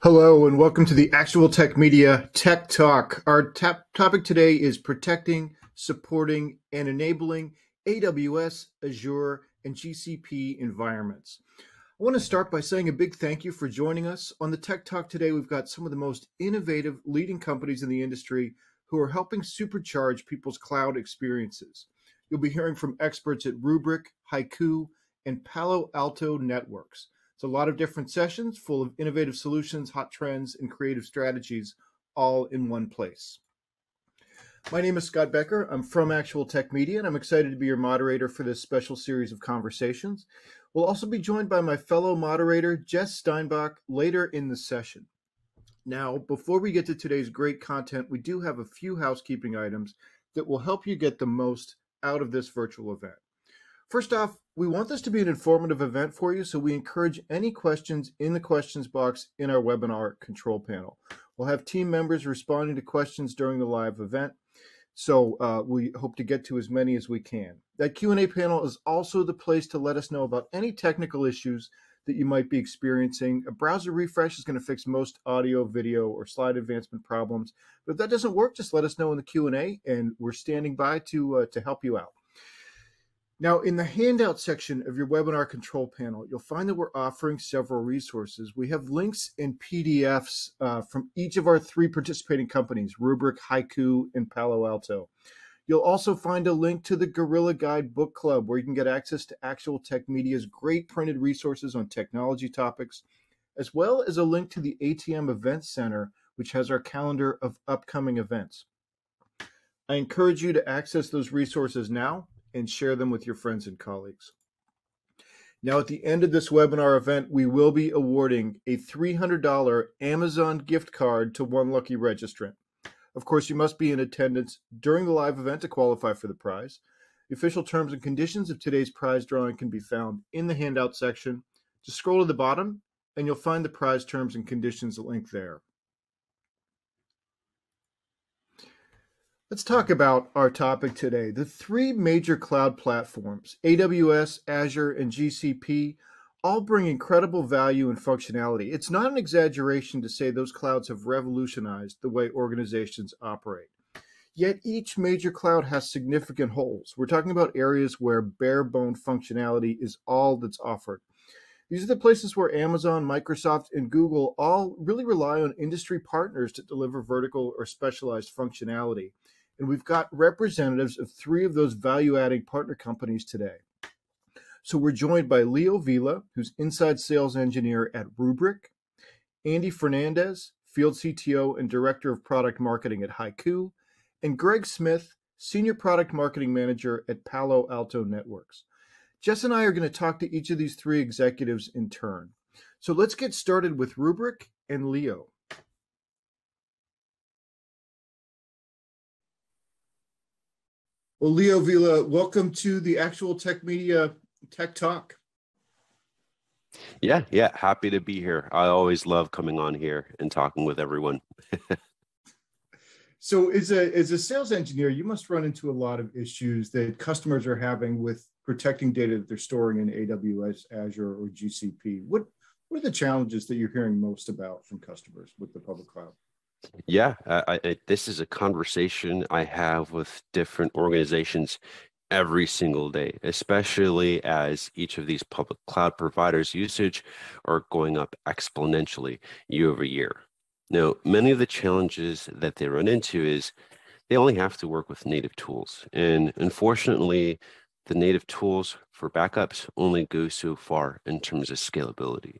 Hello and welcome to the Actual Tech Media Tech Talk. Our topic today is protecting, supporting, and enabling AWS, Azure, and GCP environments. I want to start by saying a big thank you for joining us. On the Tech Talk today, we've got some of the most innovative leading companies in the industry who are helping supercharge people's cloud experiences. You'll be hearing from experts at Rubrik, Haiku, and Palo Alto Networks. It's a lot of different sessions full of innovative solutions, hot trends, and creative strategies all in one place. My name is Scott Becker. I'm from Actual Tech Media, and I'm excited to be your moderator for this special series of conversations. We'll also be joined by my fellow moderator, Jess Steinbach, later in the session. Now, before we get to today's great content, we do have a few housekeeping items that will help you get the most out of this virtual event. First off, we want this to be an informative event for you, so we encourage any questions in the questions box in our webinar control panel. We'll have team members responding to questions during the live event, so we hope to get to as many as we can. That Q&A panel is also the place to let us know about any technical issues that you might be experiencing. A browser refresh is going to fix most audio, video, or slide advancement problems, but if that doesn't work, just let us know in the Q&A, and we're standing by to help you out. Now, in the handout section of your webinar control panel, you'll find that we're offering several resources. We have links and PDFs from each of our three participating companies, Rubrik, Haiku, and Palo Alto. You'll also find a link to the Gorilla Guide Book Club, where you can get access to Actual Tech Media's great printed resources on technology topics, as well as a link to the ATM Events Center, which has our calendar of upcoming events. I encourage you to access those resources now and share them with your friends and colleagues. Now, at the end of this webinar event, we will be awarding a $300 Amazon gift card to one lucky registrant. Of course, you must be in attendance during the live event to qualify for the prize. The official terms and conditions of today's prize drawing can be found in the handout section. Just scroll to the bottom and you'll find the prize terms and conditions link there. Let's talk about our topic today. The three major cloud platforms, AWS, Azure, and GCP, all bring incredible value and functionality. It's not an exaggeration to say those clouds have revolutionized the way organizations operate. Yet each major cloud has significant holes. We're talking about areas where bare-bone functionality is all that's offered. These are the places where Amazon, Microsoft, and Google all really rely on industry partners to deliver vertical or specialized functionality. And we've got representatives of three of those value-adding partner companies today. So we're joined by Leo Vila, who's inside sales engineer at Rubrik, Andy Fernandez, field CTO and director of product marketing at Haiku, and Greg Smith, senior product marketing manager at Palo Alto Networks. Jess and I are going to talk to each of these three executives in turn. So let's get started with Rubrik and Leo. Well, Leo Vila, welcome to the Actual Tech Media Tech Talk. Yeah, happy to be here. I always love coming on here and talking with everyone. So as a sales engineer, you must run into a lot of issues that customers are having with protecting data that they're storing in AWS, Azure, or GCP. What are the challenges that you're hearing most about from customers with the public cloud? Yeah, this is a conversation I have with different organizations every single day, especially as each of these public cloud providers' usage are going up exponentially year over year. Now, many of the challenges that they run into is they only have to work with native tools. And unfortunately, the native tools for backups only go so far in terms of scalability.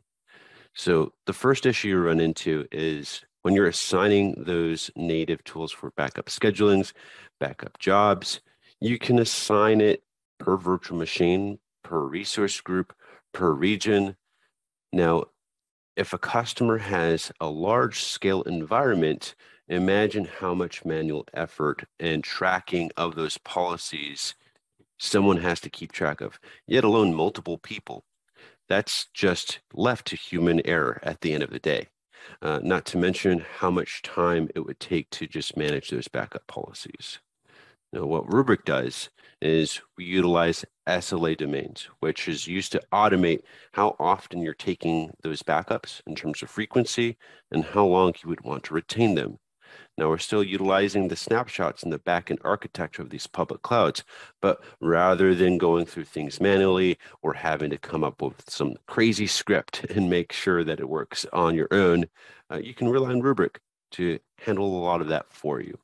So the first issue you run into is when you're assigning those native tools for backup schedulings, backup jobs, you can assign it per virtual machine, per resource group, per region. Now, if a customer has a large scale environment, imagine how much manual effort and tracking of those policies someone has to keep track of, yet alone multiple people. That's just left to human error at the end of the day. Not to mention how much time it would take to just manage those backup policies. Now, what Rubrik does is we utilize SLA domains, which is used to automate how often you're taking those backups in terms of frequency and how long you would want to retain them. Now, we're still utilizing the snapshots in the backend architecture of these public clouds, but rather than going through things manually or having to come up with some crazy script and make sure that it works on your own, you can rely on Rubrik to handle a lot of that for you.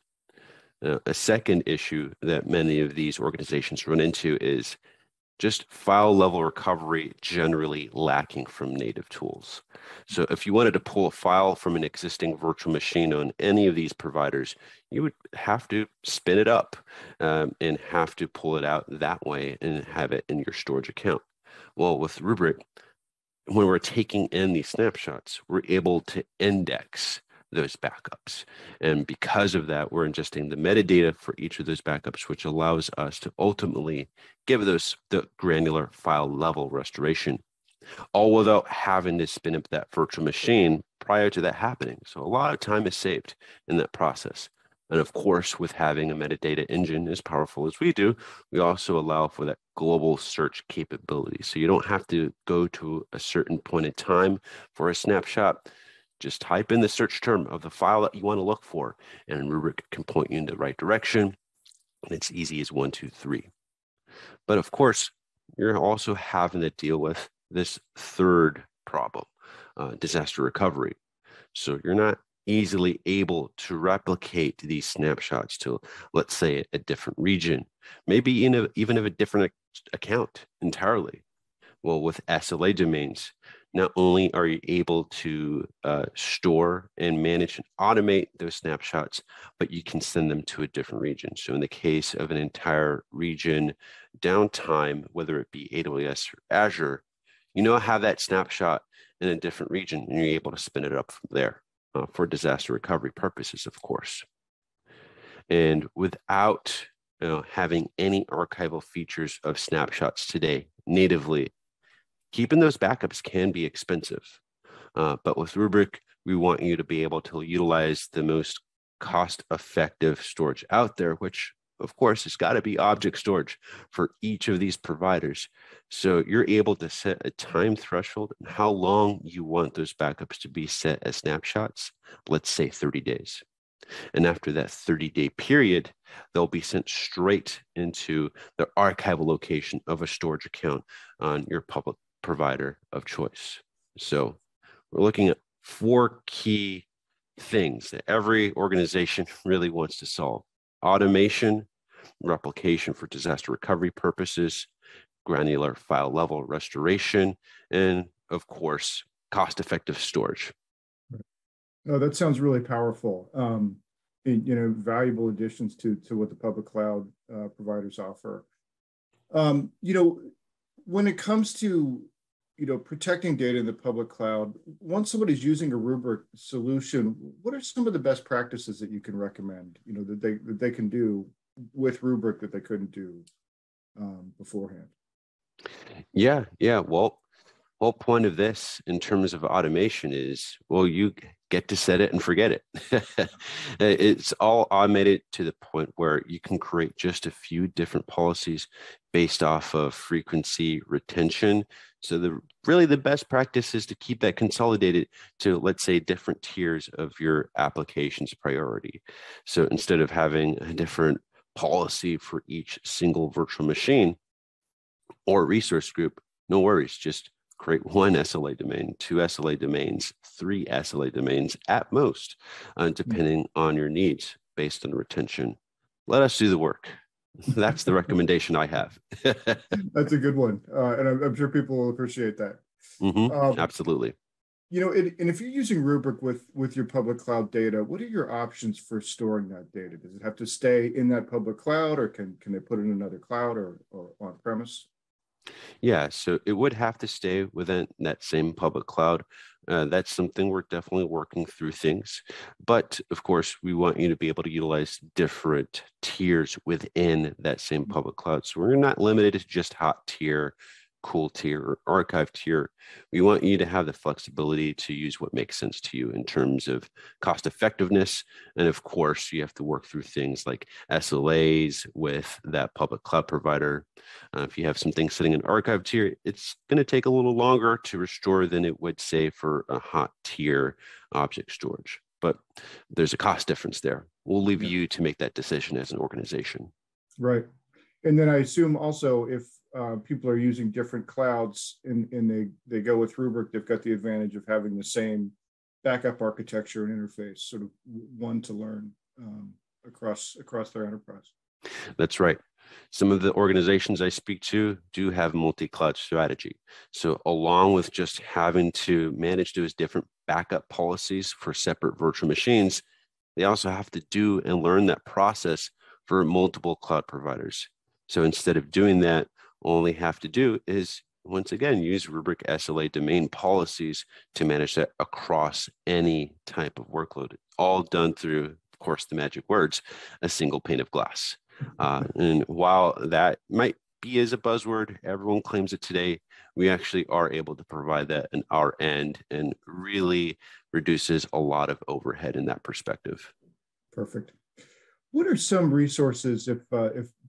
A second issue that many of these organizations run into is just file level recovery generally lacking from native tools. So if you wanted to pull a file from an existing virtual machine on any of these providers, you would have to spin it up and have to pull it out that way and have it in your storage account. Well, with Rubrik, when we're taking in these snapshots, we're able to index those backups. And because of that, we're ingesting the metadata for each of those backups, which allows us to ultimately give those the granular file level restoration, all without having to spin up that virtual machine prior to that happening. So a lot of time is saved in that process. And of course, with having a metadata engine as powerful as we do, we also allow for that global search capability. So you don't have to go to a certain point in time for a snapshot. Just type in the search term of the file that you want to look for, and Rubrik can point you in the right direction. And it's easy as 1, 2, 3. But of course, you're also having to deal with this third problem, disaster recovery. So you're not easily able to replicate these snapshots to, let's say, a different region, maybe even of a different account entirely. Well, with SLA domains, not only are you able to store and manage and automate those snapshots, but you can send them to a different region. So in the case of an entire region downtime, whether it be AWS or Azure, you now have that snapshot in a different region, and you're able to spin it up from there for disaster recovery purposes, of course. And without having any archival features of snapshots today natively, keeping those backups can be expensive. But with Rubrik, we want you to be able to utilize the most cost-effective storage out there, which of course has got to be object storage for each of these providers. So you're able to set a time threshold and how long you want those backups to be set as snapshots, let's say 30 days. And after that 30-day period, they'll be sent straight into the archival location of a storage account on your public provider of choice. So we're looking at 4 key things that every organization really wants to solve: automation, replication for disaster recovery purposes, granular file level restoration, and of course, cost-effective storage. Oh, that sounds really powerful. Valuable additions to what the public cloud providers offer. When it comes to protecting data in the public cloud, once somebody's using a Rubrik solution, what are some of the best practices that you can recommend? That they can do with Rubrik that they couldn't do beforehand? Yeah. Well, whole point of this in terms of automation is, well, you get to set it and forget it. It's all automated to the point where you can create just a few different policies based off of frequency retention. So the best practice is to keep that consolidated to, let's say, different tiers of your application's priority. So instead of having a different policy for each single virtual machine or resource group, no worries, just create 1 SLA domain, 2 SLA domains, 3 SLA domains at most, depending on your needs based on retention. Let us do the work. That's the recommendation I have. That's a good one. And I'm sure people will appreciate that. Absolutely. And if you're using Rubrik with your public cloud data, what are your options for storing that data? Does it have to stay in that public cloud, or can they put it in another cloud or on premise? Yeah, so it would have to stay within that same public cloud. That's something we're definitely working through things. But of course, we want you to be able to utilize different tiers within that same public cloud. So we're not limited to just hot tier cool tier or archive tier, we want you to have the flexibility to use what makes sense to you in terms of cost effectiveness. And of course, you have to work through things like SLAs with that public cloud provider. If you have some things sitting in archive tier, it's going to take a little longer to restore than it would, say, for a hot tier object storage. But there's a cost difference there. We'll leave you to make that decision as an organization. Right. And then I assume also if people are using different clouds and they go with Rubrik, they've got the advantage of having the same backup architecture and interface, sort of one to learn across their enterprise. That's right. Some of the organizations I speak to do have multi-cloud strategy. So along with just having to manage those different backup policies for separate virtual machines, they also have to do and learn that process for multiple cloud providers. So instead of doing that, all they have to do is, once again, use Rubrik SLA domain policies to manage that across any type of workload, all done through, of course, the magic words, a single pane of glass. And while that might be as a buzzword, everyone claims it today, we actually are able to provide that in our end and really reduces a lot of overhead in that perspective. Perfect. What are some resources if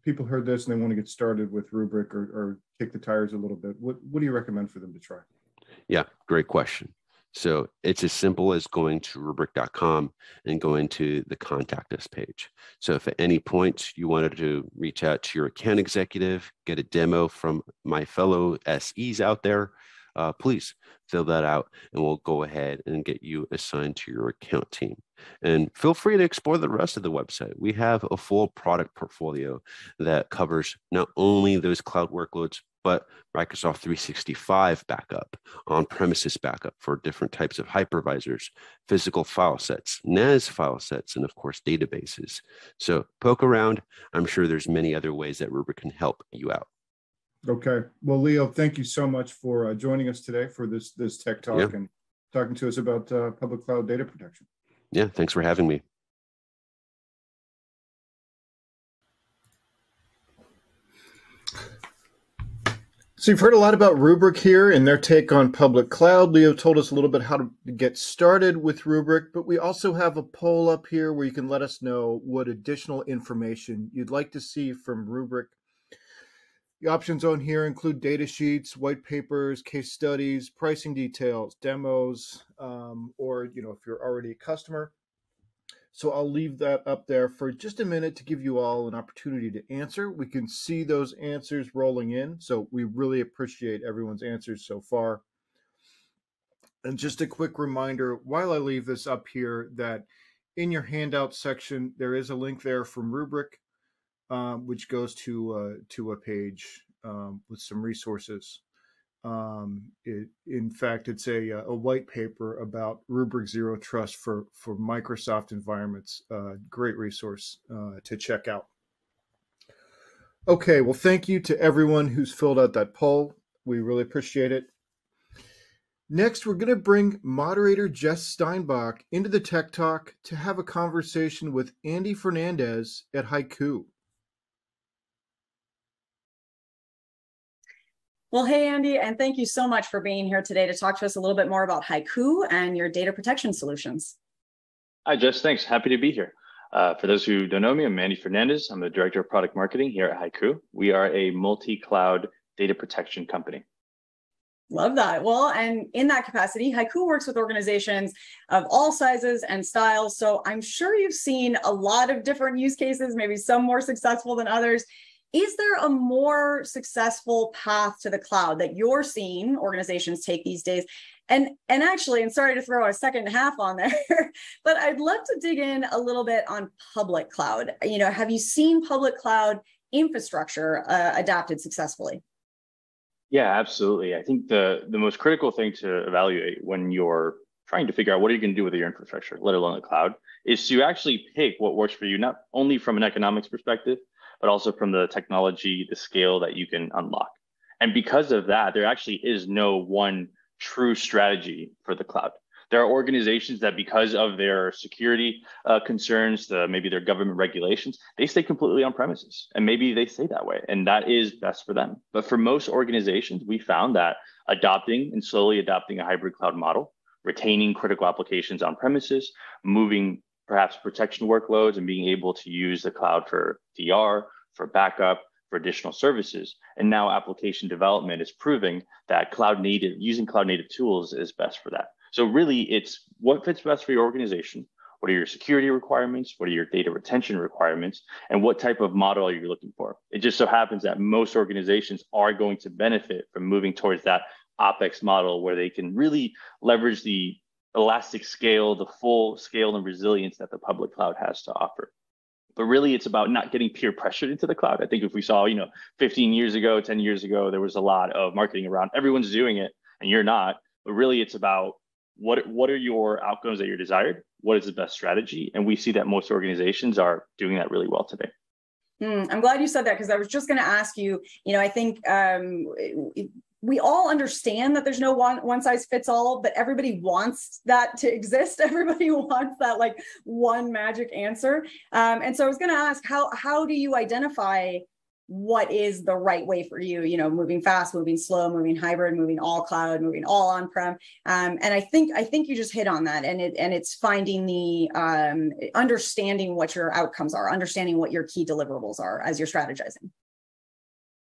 people heard this and they want to get started with Rubrik or kick the tires a little bit? What do you recommend for them to try? Yeah, great question. So it's as simple as going to Rubrik.com and going to the contact us page. So if at any point you wanted to reach out to your account executive, get a demo from my fellow SEs out there, please fill that out and we'll go ahead and get you assigned to your account team. And feel free to explore the rest of the website. We have a full product portfolio that covers not only those cloud workloads, but Microsoft 365 backup, on-premises backup for different types of hypervisors, physical file sets, NAS file sets, and of course, databases. So poke around. I'm sure there's many other ways that Rubrik can help you out. Okay. Well, Leo, thank you so much for joining us today for this tech talk and talking to us about public cloud data protection. Yeah, thanks for having me. So you've heard a lot about Rubrik here and their take on public cloud. Leo told us a little bit how to get started with Rubrik, but we also have a poll up here where you can let us know what additional information you'd like to see from Rubrik. The options on here include data sheets, white papers, case studies, pricing details, demos, or if you're already a customer. So I'll leave that up there for just a minute to give you all an opportunity to answer. We can see those answers rolling in. So we really appreciate everyone's answers so far. And just a quick reminder, while I leave this up here, that in your handout section, there is a link there from Rubrik, which goes to a page with some resources. In fact, it's a white paper about Rubrik Zero Trust for Microsoft environments. Great resource to check out. Okay, well, thank you to everyone who's filled out that poll. We really appreciate it. Next, we're going to bring moderator Jess Steinbach into the Tech Talk to have a conversation with Andy Fernandez at Haiku. Well, hey, Andy, and thank you so much for being here today to talk to us a little bit more about Haiku and your data protection solutions. Hi, Jess. Thanks. Happy to be here. For those who don't know me, I'm Andy Fernandez. I'm the Director of Product Marketing here at Haiku. We are a multi-cloud data protection company. Love that. Well, and in that capacity, Haiku works with organizations of all sizes and styles. So I'm sure you've seen a lot of different use cases, maybe some more successful than others. Is there a more successful path to the cloud that you're seeing organizations take these days? And actually, and sorry to throw a second half on there, but I'd love to dig in a little bit on public cloud. Have you seen public cloud infrastructure adapted successfully? Yeah, absolutely. I think the most critical thing to evaluate when you're trying to figure out what are you going to do with your infrastructure, let alone the cloud, is to actually pick what works for you, not only from an economics perspective, but also from the technology, the scale that you can unlock. And because of that, there actually is no one true strategy for the cloud. There are organizations that, because of their security concerns, maybe their government regulations, they stay completely on premises, and maybe they stay that way, and that is best for them. But for most organizations, we found that adopting and slowly adopting a hybrid cloud model, retaining critical applications on premises, moving perhaps protection workloads, and being able to use the cloud for DR, for backup, for additional services, and now application development is proving that using cloud native tools is best for that. So really, it's what fits best for your organization. What are your security requirements? What are your data retention requirements? And what type of model are you looking for? It just so happens that most organizations are going to benefit from moving towards that OpEx model, where they can really leverage the elastic scale, the full scale and resilience that the public cloud has to offer. But really, it's about not getting peer pressured into the cloud. I think if we saw, 15 years ago, 10 years ago, there was a lot of marketing around everyone's doing it and you're not. But really, it's about what are your outcomes that you're desired? What is the best strategy? And we see that most organizations are doing that really well today. I'm glad you said that, because I was just going to ask you, I think we all understand that there's no one size fits all, but everybody wants that to exist. Everybody wants that like one magic answer. And so I was going to ask, how do you identify what is the right way for you, moving fast, moving slow, moving hybrid, moving all cloud, moving all on-prem. And I think you just hit on that. And it's finding the understanding what your outcomes are, understanding what your key deliverables are as you're strategizing.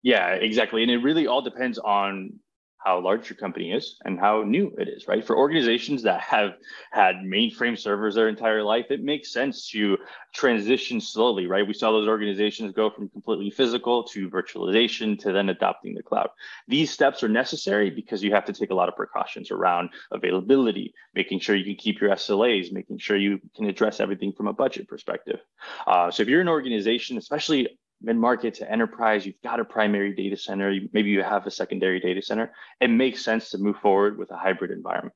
Yeah, exactly. And it really all depends on how large your company is and how new it is, right? For organizations that have had mainframe servers their entire life, it makes sense to transition slowly, right? We saw those organizations go from completely physical to virtualization to then adopting the cloud. These steps are necessary because you have to take a lot of precautions around availability, making sure you can keep your SLAs, making sure you can address everything from a budget perspective. So if you're an organization, especially mid-market to enterprise, you've got a primary data center, maybe you have a secondary data center, it makes sense to move forward with a hybrid environment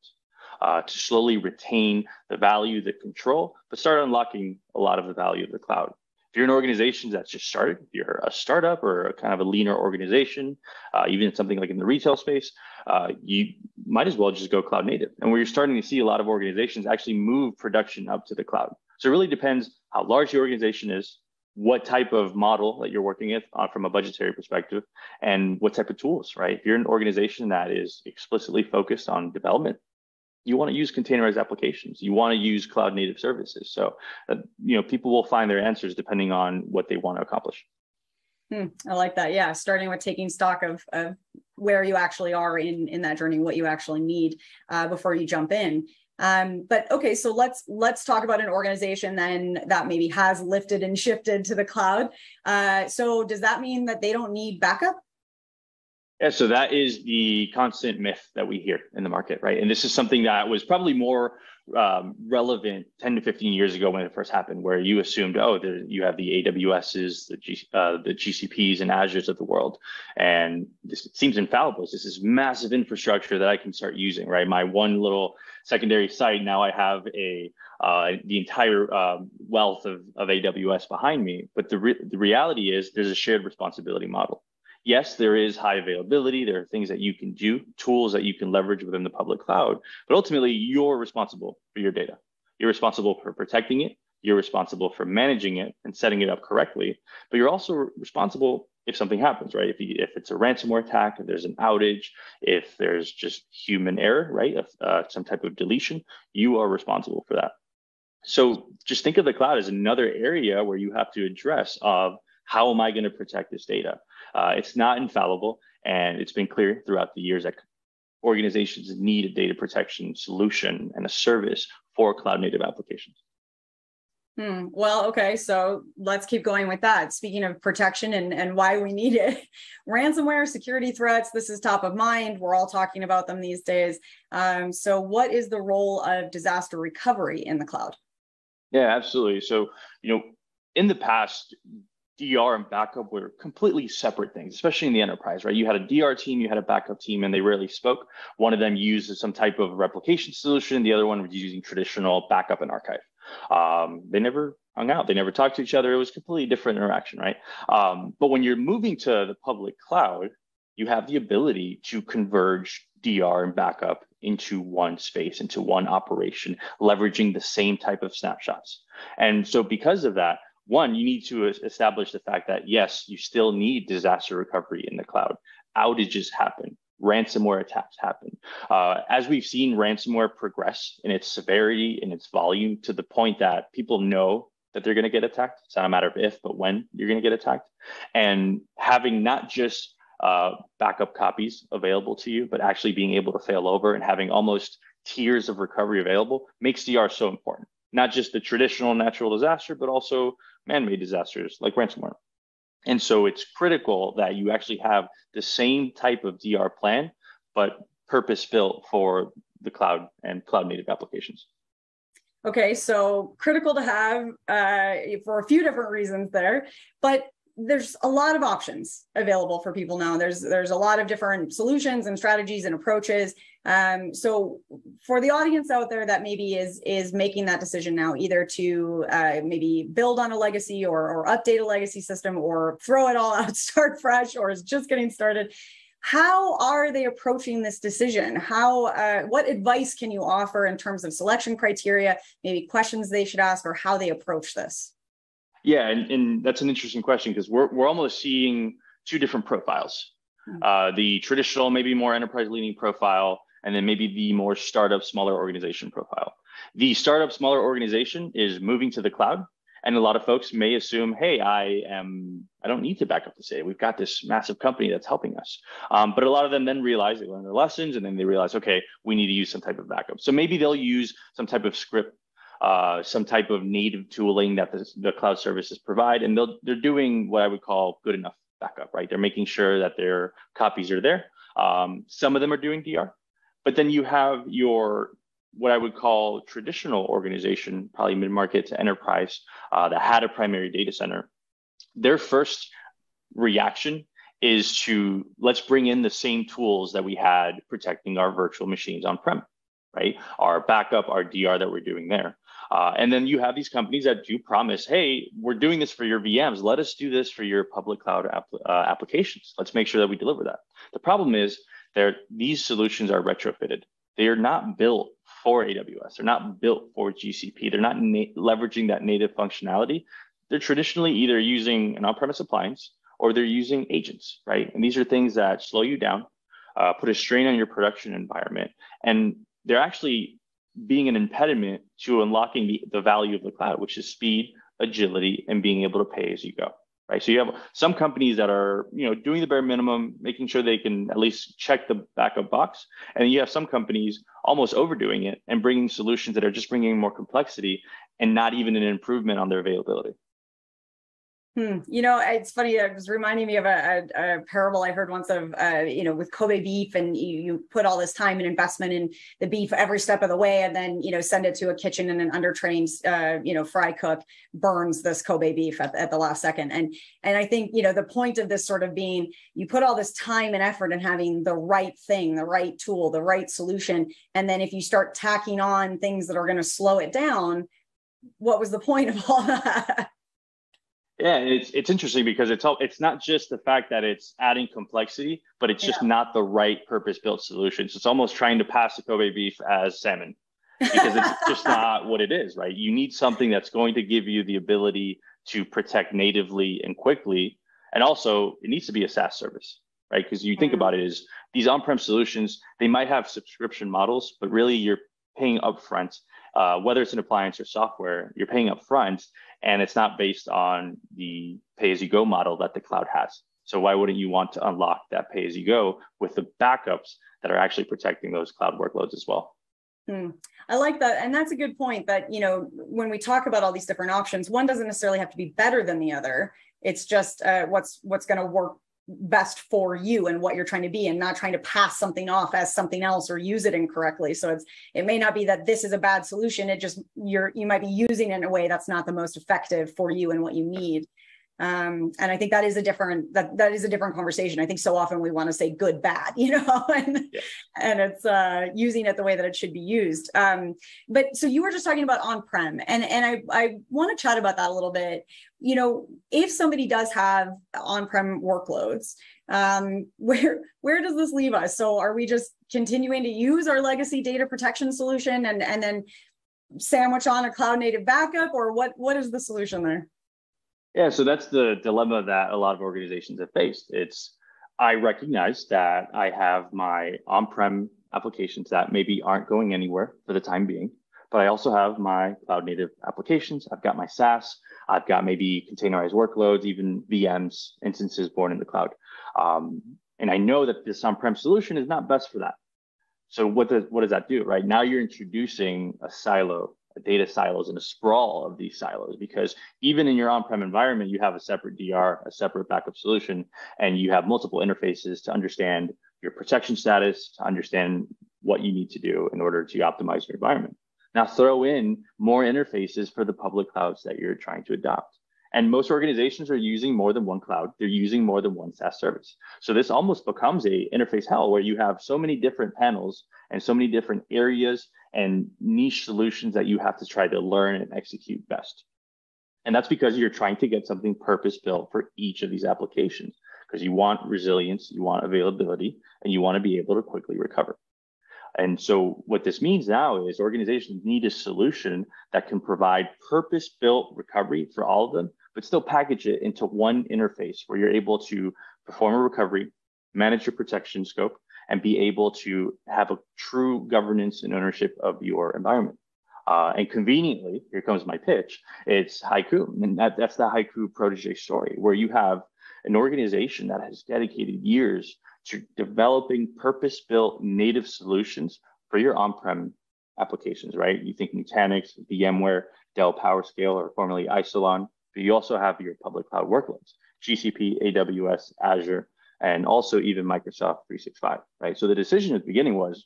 to slowly retain the value, the control, but start unlocking a lot of the value of the cloud. If you're an organization that's just started, if you're a startup or a kind of a leaner organization, even something like in the retail space, you might as well just go cloud native. And where you're starting to see a lot of organizations actually move production up to the cloud. So it really depends how large the organization is, what type of model that you're working with from a budgetary perspective, and what type of tools, right? If you're an organization that is explicitly focused on development, you want to use containerized applications. You want to use cloud native services. So, people will find their answers depending on what they want to accomplish. I like that. Yeah. Starting with taking stock of where you actually are in that journey, what you actually need before you jump in. But okay, so let's talk about an organization then that maybe has lifted and shifted to the cloud. So does that mean that they don't need backup? Yeah, so that is the constant myth that we hear in the market, right? And this is something that was probably more relevant 10 to 15 years ago when it first happened, where you assumed, you have the AWSs, the GCPs and Azures of the world. And this seems infallible. This is massive infrastructure that I can start using, right? My one little secondary site, now I have the entire wealth of AWS behind me. But the reality is there's a shared responsibility model. Yes, there is high availability. There are things that you can do, tools that you can leverage within the public cloud, but ultimately you're responsible for your data. You're responsible for protecting it. You're responsible for managing it and setting it up correctly, but you're also responsible if something happens, right? If it's a ransomware attack, if there's an outage, if there's just human error, right? Some type of deletion, you are responsible for that. So just think of the cloud as another area where you have to address how am I going to protect this data? It's not infallible, and it's been clear throughout the years that organizations need a data protection solution and a service for cloud-native applications. Well, okay, so let's keep going with that. Speaking of protection and why we need it, ransomware, security threats, this is top of mind. We're all talking about them these days. So what is the role of disaster recovery in the cloud? Yeah, absolutely. So, in the past, DR and backup were completely separate things, especially in the enterprise, right? You had a DR team, you had a backup team, and they rarely spoke. One of them used some type of replication solution. The other one was using traditional backup and archive. They never hung out. They never talked to each other. It was a completely different interaction, right? But when you're moving to the public cloud, you have the ability to converge DR and backup into one space, into one operation, leveraging the same type of snapshots. And so because of that, one, you need to establish the fact that, yes, you still need disaster recovery in the cloud. Outages happen. Ransomware attacks happen. As we've seen ransomware progress in its severity, in its volume, to the point that people know that they're going to get attacked. It's not a matter of if, but when you're going to get attacked. And having not just backup copies available to you, but actually being able to fail over and having almost tiers of recovery available makes DR so important. Not just the traditional natural disaster, but also man-made disasters like ransomware. And so it's critical that you actually have the same type of DR plan, but purpose-built for the cloud and cloud-native applications. Okay, so critical to have for a few different reasons there, but there's a lot of options available for people now. There's a lot of different solutions and strategies and approaches. So for the audience out there that maybe is making that decision now, either to maybe build on a legacy or update a legacy system or throw it all out, start fresh, or is just getting started, how are they approaching this decision? What advice can you offer in terms of selection criteria, maybe questions they should ask, or how they approach this? Yeah, and that's an interesting question because we're almost seeing two different profiles. The traditional, maybe more enterprise leaning profile, and then maybe the more startup, smaller organization profile. The startup, smaller organization is moving to the cloud. And a lot of folks may assume, hey, I don't need to back up this data. We've got this massive company that's helping us. But a lot of them then realize they learn their lessons, and then they realize, okay, we need to use some type of backup. So maybe they'll use some type of script, some type of native tooling that the cloud services provide, and they're doing what I would call good enough backup, right? They're making sure that their copies are there. Some of them are doing DR, but then you have your what I would call traditional organization, probably mid-market to enterprise, that had a primary data center. Their first reaction is to let's bring in the same tools that we had protecting our virtual machines on-prem, right? Our backup, our DR that we're doing there. And then you have these companies that do promise, hey, we're doing this for your VMs. Let us do this for your public cloud applications. Let's make sure that we deliver that. The problem is these solutions are retrofitted. They are not built for AWS. They're not built for GCP. They're not leveraging that native functionality. They're traditionally either using an on-premise appliance or they're using agents, right? And these are things that slow you down, put a strain on your production environment, and they're actually being an impediment to unlocking the value of the cloud, which is speed, agility, and being able to pay as you go, right? So you have some companies that are, doing the bare minimum, making sure they can at least check the backup box, and then you have some companies almost overdoing it and bringing solutions that are just bringing more complexity and not even an improvement on their availability. It's funny. It was reminding me of a parable I heard once of, with Kobe beef, and you put all this time and investment in the beef every step of the way, and then, send it to a kitchen, and an undertrained, fry cook burns this Kobe beef at the last second. And I think, the point of this sort of being, you put all this time and effort in having the right thing, the right tool, the right solution. And then if you start tacking on things that are going to slow it down, what was the point of all that? Yeah, it's interesting because it's not just the fact that it's adding complexity, but it's just not the right purpose-built solutions. It's almost trying to pass the Kobe beef as salmon because it's just not what it is, right? You need something that's going to give you the ability to protect natively and quickly. And also it needs to be a SaaS service, right? Because you think about it is these on-prem solutions, they might have subscription models, but really you're paying upfront, whether it's an appliance or software, you're paying upfront, and it's not based on the pay-as-you-go model that the cloud has. So why wouldn't you want to unlock that pay-as-you-go with the backups that are actually protecting those cloud workloads as well? I like that. And that's a good point that, when we talk about all these different options, one doesn't necessarily have to be better than the other. It's just what's going to work best for you and what you're trying to be, and not trying to pass something off as something else or use it incorrectly. So it may not be that this is a bad solution. It just, you might be using it in a way that's not the most effective for you and what you need. And I think that is a different conversation. I think so often we want to say good, bad, and it's using it the way that it should be used. But so you were just talking about on-prem, and I want to chat about that a little bit. If somebody does have on-prem workloads, where does this leave us? So are we just continuing to use our legacy data protection solution and then sandwich on a cloud native backup, or what is the solution there? Yeah, so that's the dilemma that a lot of organizations have faced. I recognize that I have my on-prem applications that maybe aren't going anywhere for the time being, but I also have my cloud native applications. I've got my SaaS, I've got maybe containerized workloads, even VMs, instances born in the cloud. And I know that this on-prem solution is not best for that. So what does that do, right? Now you're introducing a silo, a data silos, and a sprawl of these silos, because even in your on-prem environment, you have a separate DR, a separate backup solution, and you have multiple interfaces to understand your protection status, to understand what you need to do in order to optimize your environment. Now throw in more interfaces for the public clouds that you're trying to adopt. And most organizations are using more than one cloud. They're using more than one SaaS service. So this almost becomes a interface hell, where you have so many different panels and so many different areas and niche solutions that you have to try to learn and execute best. And that's because you're trying to get something purpose built for each of these applications, because you want resilience, you want availability, and you want to be able to quickly recover. And so what this means now is organizations need a solution that can provide purpose-built recovery for all of them, but still package it into one interface where you're able to perform a recovery, manage your protection scope, and be able to have a true governance and ownership of your environment. And conveniently, here comes my pitch, it's Haiku. And that's the Haiku protege story, where you have an organization that has dedicated years to developing purpose-built native solutions for your on-prem applications, right? You think Nutanix, VMware, Dell PowerScale, or formerly Isilon, but you also have your public cloud workloads, GCP, AWS, Azure, and also even Microsoft 365, right? So the decision at the beginning was,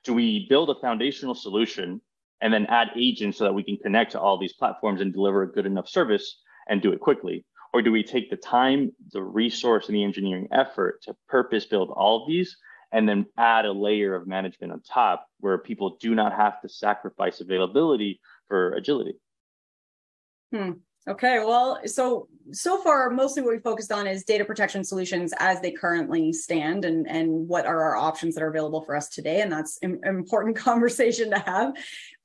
do we build a foundational solution and then add agents so that we can connect to all these platforms and deliver a good enough service and do it quickly? Or do we take the time, the resource, and the engineering effort to purpose build all of these and then add a layer of management on top where people do not have to sacrifice availability for agility? Okay, well, so far, mostly what we focused on is data protection solutions as they currently stand and what are our options that are available for us today. And that's an important conversation to have.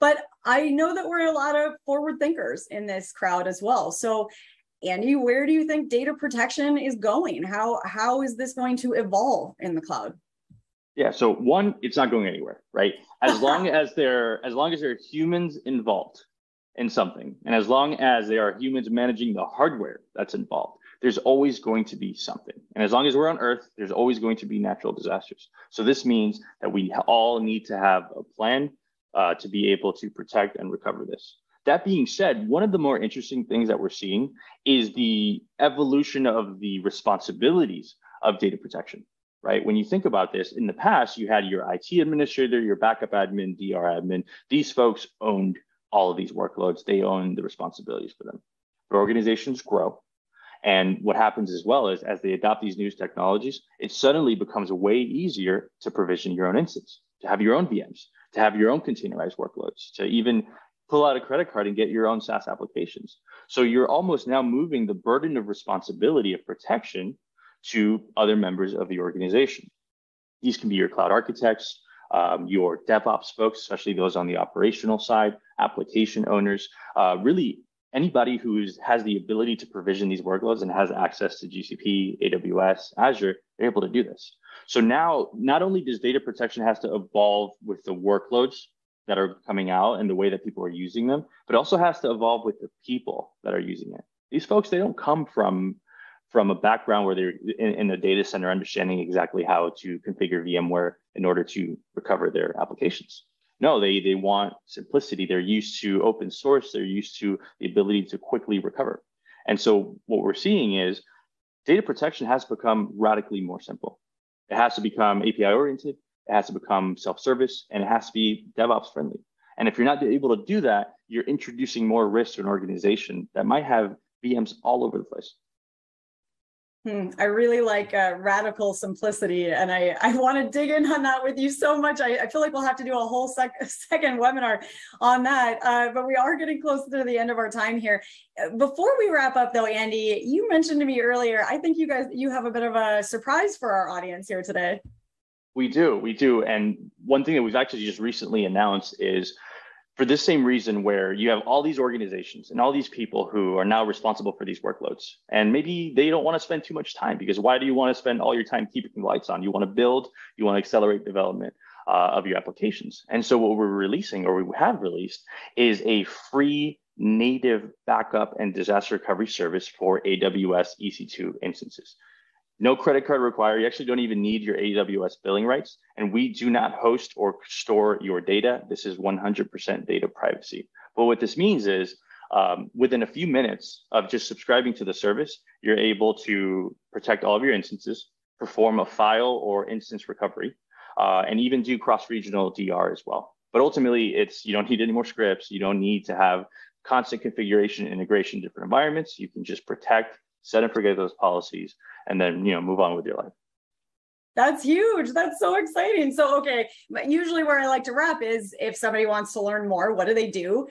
But I know that we're a lot of forward thinkers in this crowd as well. So Andy, where do you think data protection is going? How is this going to evolve in the cloud? Yeah, so one, it's not going anywhere, right? As long as there are humans involved in something, and as long as there are humans managing the hardware that's involved, there's always going to be something. And as long as we're on Earth, there's always going to be natural disasters. So this means that we all need to have a plan to be able to protect and recover this. That being said, one of the more interesting things that we're seeing is the evolution of the responsibilities of data protection, right? When you think about this, in the past, you had your IT administrator, your backup admin, DR admin. These folks owned all of these workloads. They own the responsibilities for them. But organizations grow. And what happens as well is as they adopt these new technologies, it suddenly becomes way easier to provision your own instance, to have your own VMs, to have your own containerized workloads, to even pull out a credit card and get your own SaaS applications. So you're almost now moving the burden of responsibility of protection to other members of the organization. These can be your cloud architects, your DevOps folks, especially those on the operational side, application owners, really anybody who has the ability to provision these workloads and has access to GCP, AWS, Azure, they're able to do this. So now, not only does data protection have to evolve with the workloads that are coming out and the way that people are using them, but also has to evolve with the people that are using it. These folks, they don't come from a background where they're in the data center understanding exactly how to configure VMware in order to recover their applications. No, they want simplicity. They're used to open source. They're used to the ability to quickly recover. And so what we're seeing is data protection has become radically more simple. It has to become API oriented. It has to become self-service, and it has to be DevOps friendly. And if you're not able to do that, you're introducing more risk to an organization that might have VMs all over the place. I really like radical simplicity, and I want to dig in on that with you so much. I feel like we'll have to do a whole second webinar on that, but we are getting close to the end of our time here. Before we wrap up though, Andy, you mentioned to me earlier, I think you have a bit of a surprise for our audience here today. We do. And one thing that we've actually just recently announced is for this same reason, where you have all these organizations and all these people who are now responsible for these workloads. And maybe they don't want to spend too much time, because why do you want to spend all your time keeping the lights on? You want to build, you want to accelerate development of your applications. And so what we're releasing, or we have released, is a free native backup and disaster recovery service for AWS EC2 instances. No credit card required. You actually don't even need your AWS billing rights. And we do not host or store your data. This is 100% data privacy. But what this means is within a few minutes of just subscribing to the service, you're able to protect all of your instances, perform a file or instance recovery, and even do cross-regional DR as well. But ultimately, you don't need any more scripts. You don't need to have constant configuration, integration, different environments. You can just protect, set and forget those policies, and then move on with your life. That's huge. That's so exciting. So, okay, usually where I like to wrap is if somebody wants to learn more, what do they do?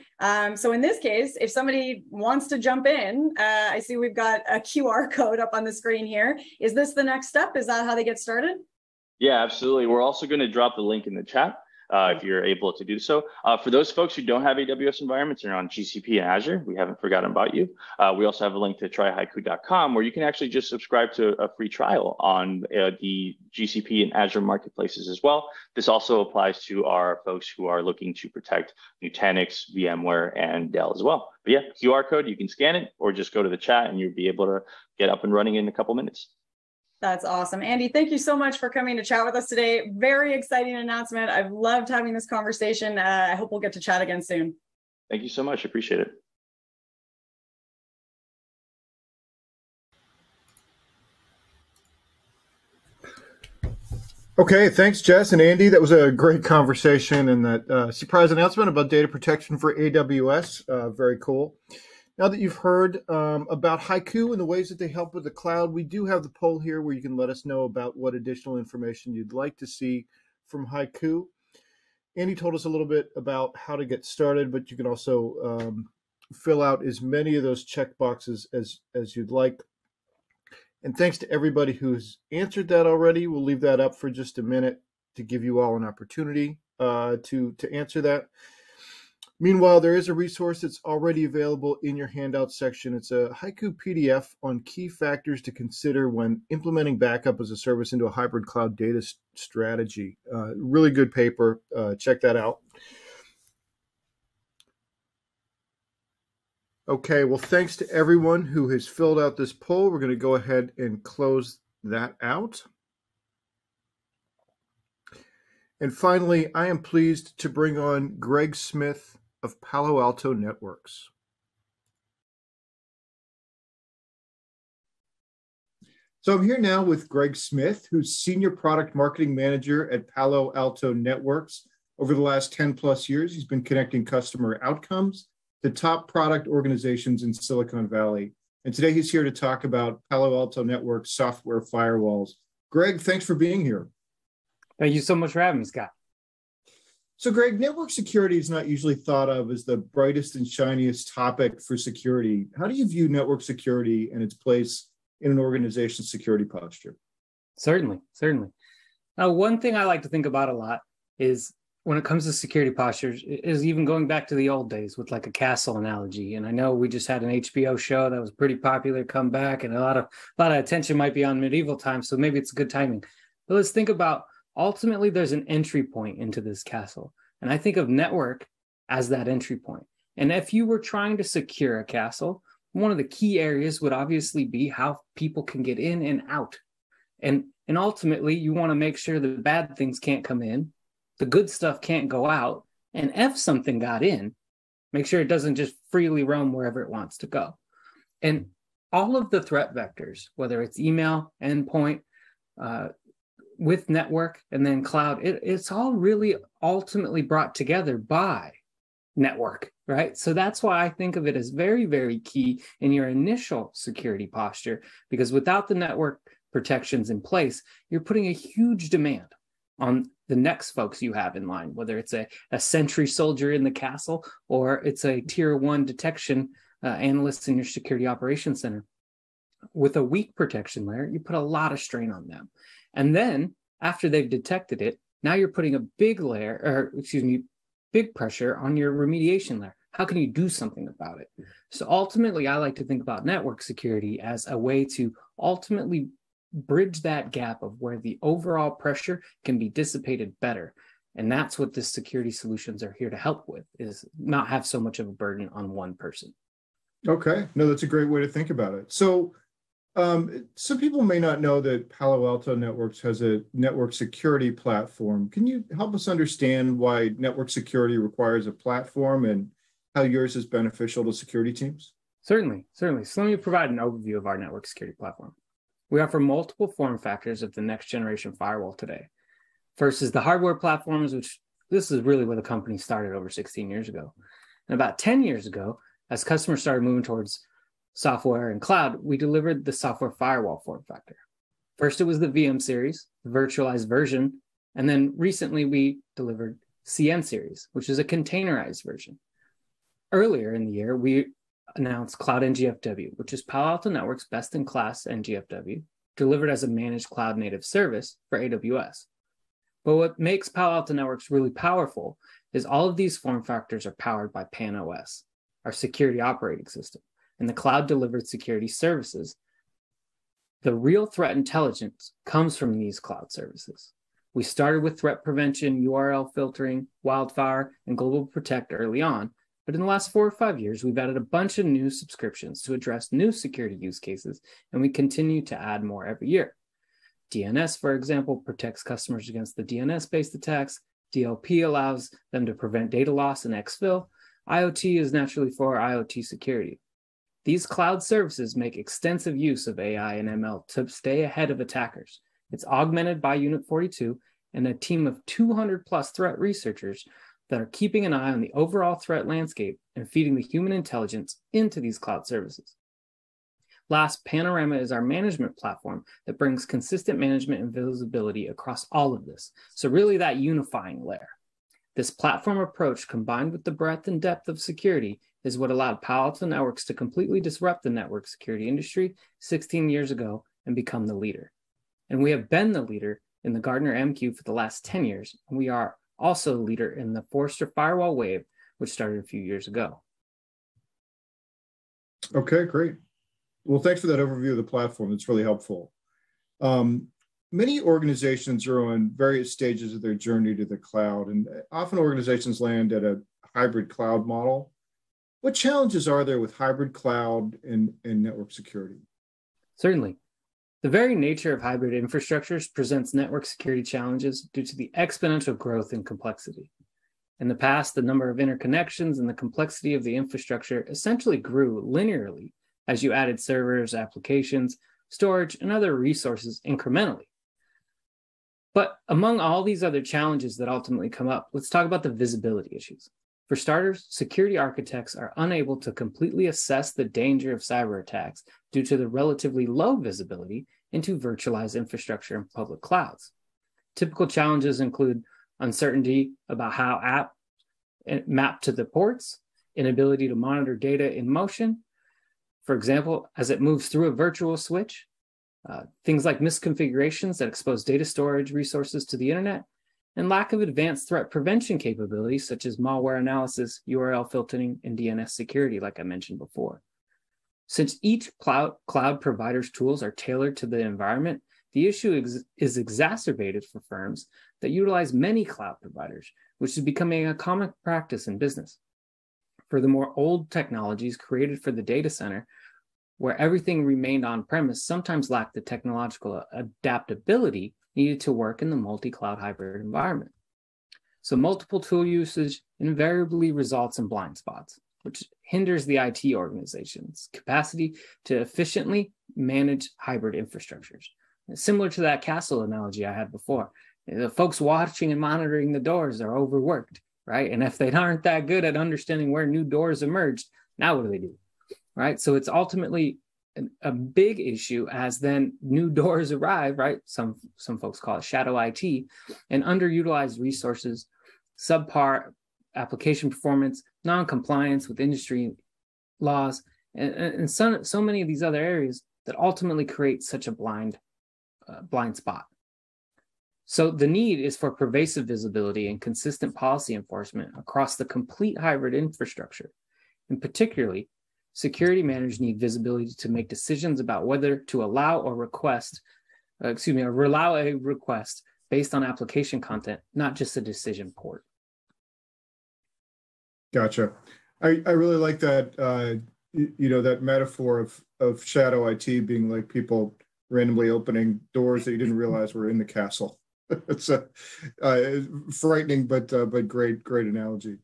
So in this case, if somebody wants to jump in, I see we've got a QR code up on the screen here. Is this the next step? Is that how they get started? Yeah, absolutely. We're also going to drop the link in the chat if you're able to do so. For those folks who don't have AWS environments and are on GCP and Azure, we haven't forgotten about you. We also have a link to tryhaiku.com where you can actually just subscribe to a free trial on the GCP and Azure marketplaces as well. This also applies to our folks who are looking to protect Nutanix, VMware, and Dell as well. But yeah, QR code, you can scan it or just go to the chat and you'll be able to get up and running in a couple minutes. That's awesome. Andy, thank you so much for coming to chat with us today. Very exciting announcement. I've loved having this conversation. I hope we'll get to chat again soon. Thank you so much. Appreciate it. Okay, thanks, Jess and Andy. That was a great conversation, and that surprise announcement about data protection for AWS. Very cool. Now that you've heard about Haiku and the ways that they help with the cloud, we do have the poll here where you can let us know about what additional information you'd like to see from Haiku. Andy told us a little bit about how to get started, but you can also fill out as many of those checkboxes as you'd like. And thanks to everybody who's answered that already. We'll leave that up for just a minute to give you all an opportunity to answer that. Meanwhile, there is a resource that's already available in your handout section. It's a Haiku PDF on key factors to consider when implementing backup as a service into a hybrid cloud data strategy. Really good paper. Check that out. Okay, well, thanks to everyone who has filled out this poll. We're going to go ahead and close that out. And finally, I am pleased to bring on Greg Smith of Palo Alto Networks. So I'm here now with Greg Smith, who's Senior Product Marketing Manager at Palo Alto Networks. Over the last 10 plus years, he's been connecting customer outcomes to top product organizations in Silicon Valley. And today he's here to talk about Palo Alto Networks software firewalls. Greg, thanks for being here. Thank you so much for having me, Scott. So, Greg, network security is not usually thought of as the brightest and shiniest topic for security. How do you view network security and its place in an organization's security posture? Certainly. Now, one thing I like to think about a lot is when it comes to security postures is even going back to the old days with like a castle analogy. And I know we just had an HBO show that was pretty popular come back, and a lot of attention might be on medieval times. So maybe it's good timing. But let's think about ultimately there's an entry point into this castle. And I think of network as that entry point. And if you were trying to secure a castle, one of the key areas would obviously be how people can get in and out. And ultimately, you want to make sure the bad things can't come in, the good stuff can't go out. And if something got in, make sure it doesn't just freely roam wherever it wants to go. And all of the threat vectors, whether it's email, endpoint, with network and then cloud, it's all really ultimately brought together by network, right? So that's why I think of it as very, very key in your initial security posture, because without the network protections in place, you're putting a huge demand on the next folks you have in line, whether it's a sentry soldier in the castle or it's a tier 1 detection analyst in your security operations center. With a weak protection layer, you put a lot of strain on them. And then After they've detected it, now you're putting a big pressure on your remediation layer. How can you do something about it? So ultimately, I like to think about network security as a way to ultimately bridge that gap of where the overall pressure can be dissipated better. And that's what the security solutions are here to help with, is not have so much of a burden on one person. Okay, no, that's a great way to think about it. So some people may not know that Palo Alto Networks has a network security platform. Can you help us understand why network security requires a platform and how yours is beneficial to security teams? Certainly. So let me provide an overview of our network security platform. We offer multiple form factors of the next generation firewall today. First is the hardware platforms, which this is really where the company started over 16 years ago. And about 10 years ago, as customers started moving towards software and cloud, we delivered the software firewall form factor. First, it was the VM series, the virtualized version, and then recently we delivered CN series, which is a containerized version. Earlier in the year, we announced Cloud NGFW, which is Palo Alto Networks' best-in-class NGFW, delivered as a managed cloud-native service for AWS. But what makes Palo Alto Networks really powerful is all of these form factors are powered by panOS, our security operating system, and the cloud-delivered security services. The real threat intelligence comes from these cloud services. We started with threat prevention, URL filtering, wildfire, and global protect early on, but in the last 4 or 5 years, we've added a bunch of new subscriptions to address new security use cases, and we continue to add more every year. DNS, for example, protects customers against the DNS-based attacks. DLP allows them to prevent data loss and exfil. IoT is naturally for IoT security. These cloud services make extensive use of AI and ML to stay ahead of attackers. It's augmented by Unit 42 and a team of 200 plus threat researchers that are keeping an eye on the overall threat landscape and feeding the human intelligence into these cloud services. Last, Panorama is our management platform that brings consistent management and visibility across all of this. So really that unifying layer. This platform approach, combined with the breadth and depth of security, is what allowed Palo Alto Networks to completely disrupt the network security industry 16 years ago and become the leader. And we have been the leader in the Gartner MQ for the last 10 years. And we are also a leader in the Forrester Firewall Wave, which started a few years ago. Okay, great. Well, thanks for that overview of the platform. It's really helpful. Many organizations are on various stages of their journey to the cloud, and often organizations land at a hybrid cloud model. What challenges are there with hybrid cloud and network security? Certainly. The very nature of hybrid infrastructures presents network security challenges due to the exponential growth in complexity. In the past, the number of interconnections and the complexity of the infrastructure essentially grew linearly as you added servers, applications, storage, and other resources incrementally. But among all these other challenges that ultimately come up, let's talk about the visibility issues. For starters, security architects are unable to completely assess the danger of cyber attacks due to the relatively low visibility into virtualized infrastructure and public clouds. Typical challenges include uncertainty about how apps map to the ports, inability to monitor data in motion, for example, as it moves through a virtual switch, things like misconfigurations that expose data storage resources to the internet, and lack of advanced threat prevention capabilities such as malware analysis, URL filtering, and DNS security, like I mentioned before. Since each cloud provider's tools are tailored to the environment, the issue is exacerbated for firms that utilize many cloud providers, which is becoming a common practice in business. Furthermore, old technologies created for the data center, where everything remained on-premise, sometimes lack the technological adaptability needed to work in the multi-cloud hybrid environment. So multiple tool usage invariably results in blind spots, which hinders the IT organization's capacity to efficiently manage hybrid infrastructures. Similar to that castle analogy I had before, the folks watching and monitoring the doors are overworked, right? And if they aren't that good at understanding where new doors emerged, now what do? Right? So it's ultimately a big issue as then new doors arrive, right? Some folks call it shadow IT, and underutilized resources, subpar application performance, non-compliance with industry laws, and so many of these other areas that ultimately create such a blind spot. So the need is for pervasive visibility and consistent policy enforcement across the complete hybrid infrastructure. And particularly, security managers need visibility to make decisions about whether to allow or allow a request based on application content, not just a decision port. Gotcha. I really like that, that metaphor of shadow IT being like people randomly opening doors that you didn't realize were in the castle. It's a frightening, but great analogy.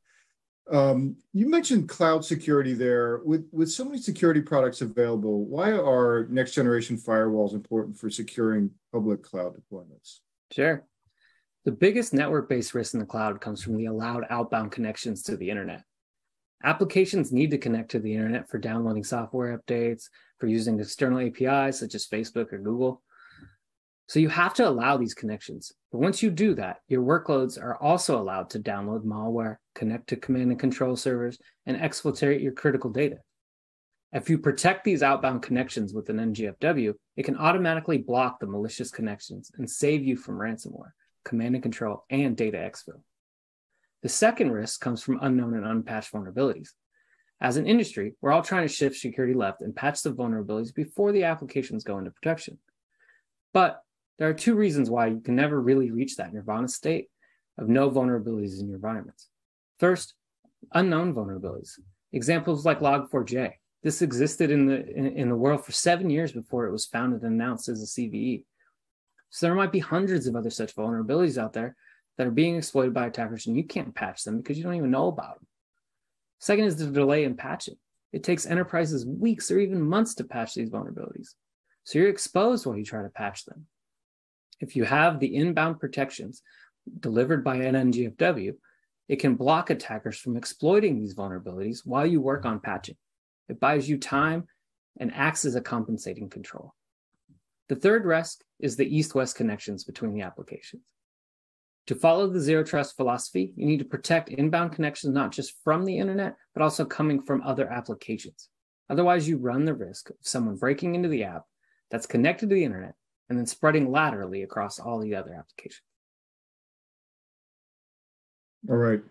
You mentioned cloud security there. With so many security products available, why are next generation firewalls important for securing public cloud deployments? Sure. The biggest network-based risk in the cloud comes from the allowed outbound connections to the internet. Applications need to connect to the internet for downloading software updates, for using external APIs such as Facebook or Google. So you have to allow these connections. But once you do that, your workloads are also allowed to download malware, connect to command and control servers, and exfiltrate your critical data. If you protect these outbound connections with an NGFW, it can automatically block the malicious connections and save you from ransomware, command and control, and data exfil. The second risk comes from unknown and unpatched vulnerabilities. As an industry, we're all trying to shift security left and patch the vulnerabilities before the applications go into production. But there are two reasons why you can never really reach that nirvana state of no vulnerabilities in your environments. First, unknown vulnerabilities. Examples like Log4j. This existed in the world for 7 years before it was founded and announced as a CVE. So there might be hundreds of other such vulnerabilities out there that are being exploited by attackers, and you can't patch them because you don't even know about them. Second is the delay in patching. It takes enterprises weeks or even months to patch these vulnerabilities. So you're exposed while you try to patch them. If you have the inbound protections delivered by an NGFW, it can block attackers from exploiting these vulnerabilities while you work on patching. It buys you time and acts as a compensating control. The third risk is the east-west connections between the applications. To follow the zero trust philosophy, you need to protect inbound connections not just from the internet, but also coming from other applications. Otherwise, you run the risk of someone breaking into the app that's connected to the internet and then spreading laterally across all the other applications. All right.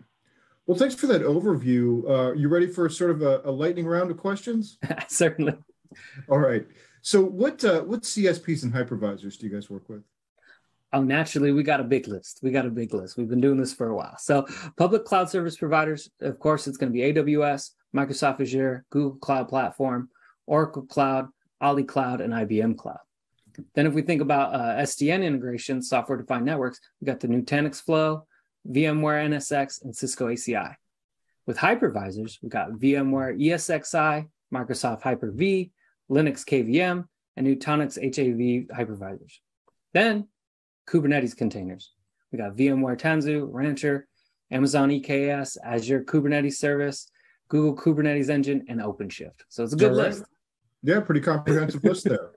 Well, thanks for that overview. You ready for sort of a lightning round of questions? Certainly. All right. So what CSPs and hypervisors do you guys work with? Naturally, we got a big list. We've been doing this for a while. So public cloud service providers, of course, it's going to be AWS, Microsoft Azure, Google Cloud Platform, Oracle Cloud, Ali Cloud, and IBM Cloud. Then if we think about SDN integration, software-defined networks, we got the Nutanix Flow, VMware NSX, and Cisco ACI. With hypervisors, we got VMware ESXi, Microsoft Hyper-V, Linux KVM, and Nutanix HAV hypervisors. Then Kubernetes containers. We got VMware Tanzu, Rancher, Amazon EKS, Azure Kubernetes Service, Google Kubernetes Engine, and OpenShift. So it's a good list. Yeah, pretty comprehensive list there.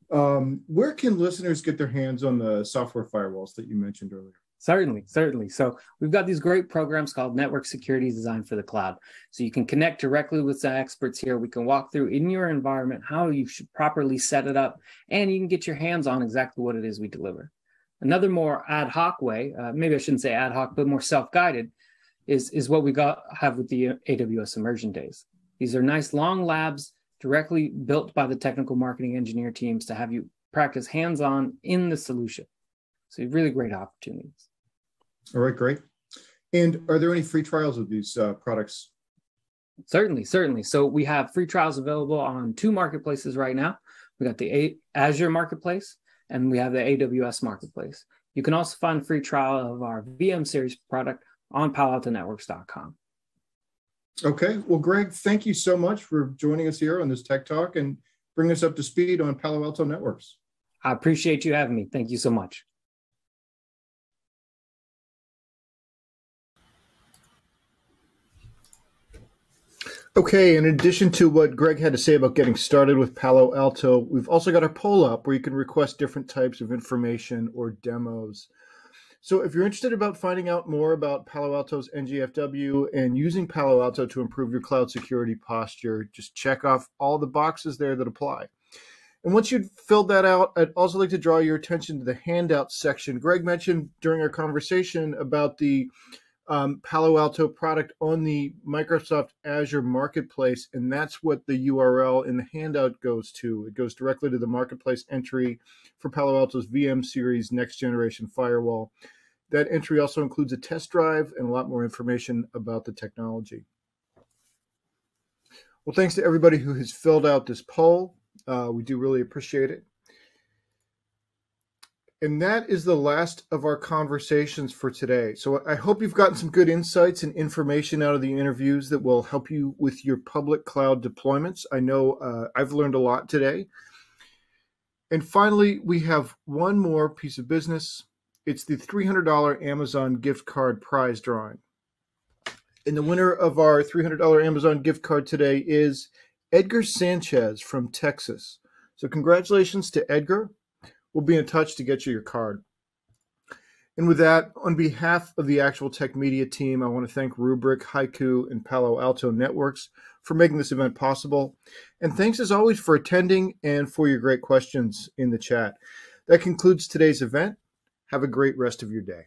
Where can listeners get their hands on the software firewalls that you mentioned earlier? Certainly. So we've got these great programs called Network Security Designed for the Cloud. So you can connect directly with the experts here. We can walk through in your environment how you should properly set it up, and you can get your hands on exactly what it is we deliver. Another more ad hoc way, maybe I shouldn't say ad hoc, but more self-guided, is what we have with the AWS Immersion Days. These are nice long labs directly built by the technical marketing engineer teams to have you practice hands-on in the solution. So really great opportunities. All right, great. And are there any free trials of these products? Certainly. So we have free trials available on 2 marketplaces right now. We got the Azure Marketplace, and we have the AWS Marketplace. You can also find a free trial of our VM series product on paloaltonetworks.com. Okay. Well, Greg, thank you so much for joining us here on this Tech Talk and bringing us up to speed on Palo Alto Networks. I appreciate you having me. Thank you so much. Okay, in addition to what Greg had to say about getting started with Palo Alto, we've also got our poll up where you can request different types of information or demos. So if you're interested about finding out more about Palo Alto's NGFW and using Palo Alto to improve your cloud security posture, just check off all the boxes there that apply. And once you've filled that out, I'd also like to draw your attention to the handout section. Greg mentioned during our conversation about the Palo Alto product on the Microsoft Azure Marketplace, and that's what the URL in the handout goes to. It goes directly to the Marketplace entry for Palo Alto's VM series next generation firewall. That entry also includes a test drive and a lot more information about the technology. Well, thanks to everybody who has filled out this poll. We do really appreciate it. And that is the last of our conversations for today. So I hope you've gotten some good insights and information out of the interviews that will help you with your public cloud deployments. I know I've learned a lot today. And finally, we have one more piece of business. It's the $300 Amazon gift card prize drawing. And the winner of our $300 Amazon gift card today is Edgar Sanchez from Texas. So congratulations to Edgar. We'll be in touch to get you your card. And with that, on behalf of the Actual Tech Media team, I want to thank Rubrik, Haiku, and Palo Alto Networks for making this event possible. And thanks as always for attending and for your great questions in the chat. That concludes today's event. Have a great rest of your day.